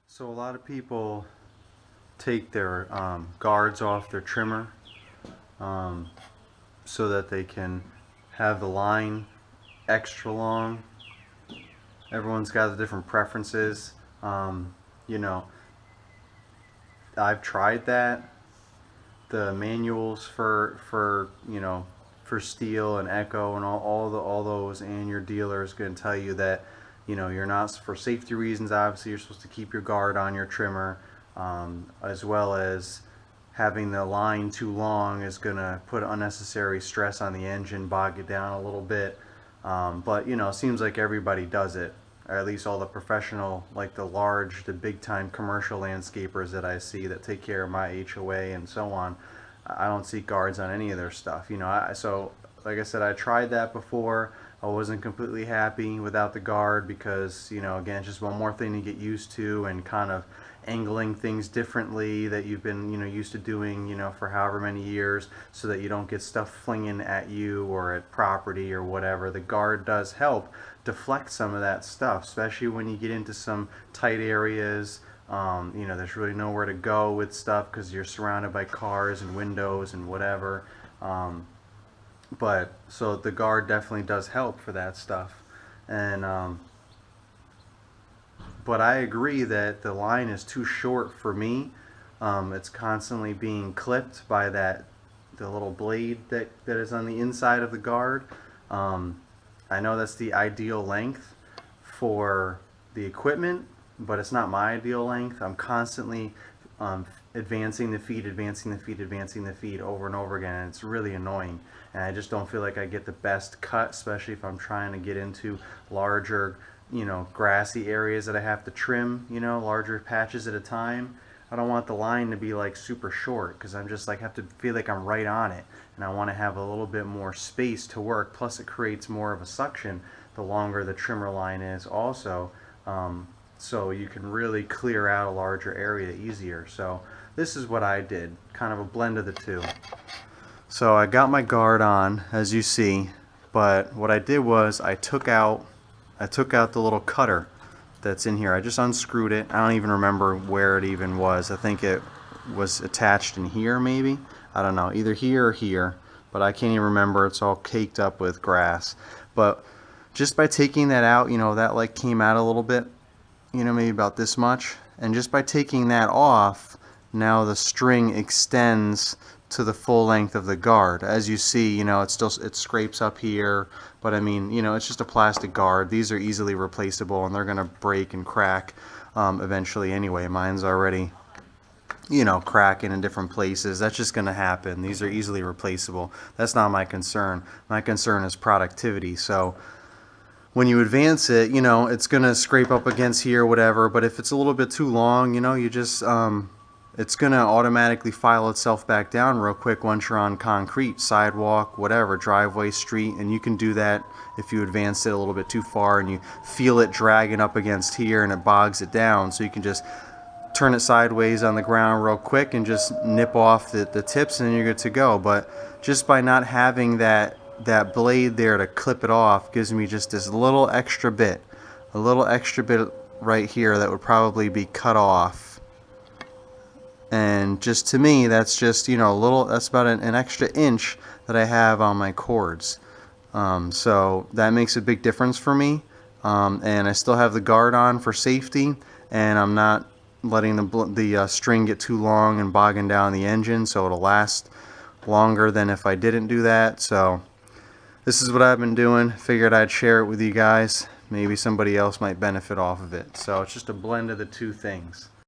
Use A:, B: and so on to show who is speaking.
A: So a lot of people take their guards off their trimmer um, so that they can have the line extra long. Everyone's got the different preferences. You know, I've tried that. The manuals for for Stihl and Echo and all those, and your dealer is going to tell you that you're not, for safety reasons, obviously you're supposed to keep your guard on your trimmer, as well as having the line too long is going to put unnecessary stress on the engine, bog it down a little bit. But it seems like everybody does it, or at least all the professional, like the big time commercial landscapers that I see that take care of my HOA and so on. I don't see guards on any of their stuff. So like I said, I tried that before. I wasn't completely happy without the guard because, again, it's just one more thing to get used to, and kind of angling things differently that you've been, used to doing, for however many years, so that you don't get stuff flinging at you or at property or whatever. The guard does help deflect some of that stuff, especially when you get into some tight areas. There's really nowhere to go with stuff because you're surrounded by cars and windows and whatever. But so the guard definitely does help for that stuff. And but I agree that the line is too short for me. It's constantly being clipped by the little blade that is on the inside of the guard. I know that's the ideal length for the equipment, but it's not my ideal length. I'm constantly advancing the feet, advancing the feet, advancing the feet over and over again, and it's really annoying. And I just don't feel like I get the best cut, especially if I'm trying to get into larger, grassy areas that I have to trim, larger patches at a time. I don't want the line to be like super short, because I'm just like have to feel like I'm right on it, and I want to have a little bit more space to work. Plus it creates more of a suction the longer the trimmer line is also. So you can really clear out a larger area easier. So this is what I did, kind of a blend of the two. So I got my guard on, as you see, but what I did was I took out the little cutter that's in here. I just unscrewed it. I don't even remember where it even was. I think it was attached in here, maybe. I don't know, either here or here, but I can't even remember. It's all caked up with grass. But just by taking that out, that like came out a little bit, maybe about this much, and just by taking that off, now the string extends to the full length of the guard. As you see, it scrapes up here, but I mean, it's just a plastic guard. These are easily replaceable, and they're gonna break and crack eventually anyway. Mine's already cracking in different places. That's just gonna happen. These are easily replaceable. That's not my concern. My concern is productivity. So when you advance it, it's gonna scrape up against here, whatever, but if it's a little bit too long, you just it's gonna automatically file itself back down real quick once you're on concrete, sidewalk, whatever, driveway, street. And you can do that if you advance it a little bit too far and you feel it dragging up against here and it bogs it down. So you can just turn it sideways on the ground real quick and just nip off the tips, and then you're good to go. But just by not having that blade there to clip it off gives me just this little extra bit, right here that would probably be cut off. And just to me, that's just that's about an extra inch that I have on my cords. So that makes a big difference for me. And I still have the guard on for safety, and I'm not letting the string get too long and bogging down the engine, so it'll last longer than if I didn't do that. So this is what I've been doing. Figured I'd share it with you guys. Maybe somebody else might benefit off of it. So it's just a blend of the two things.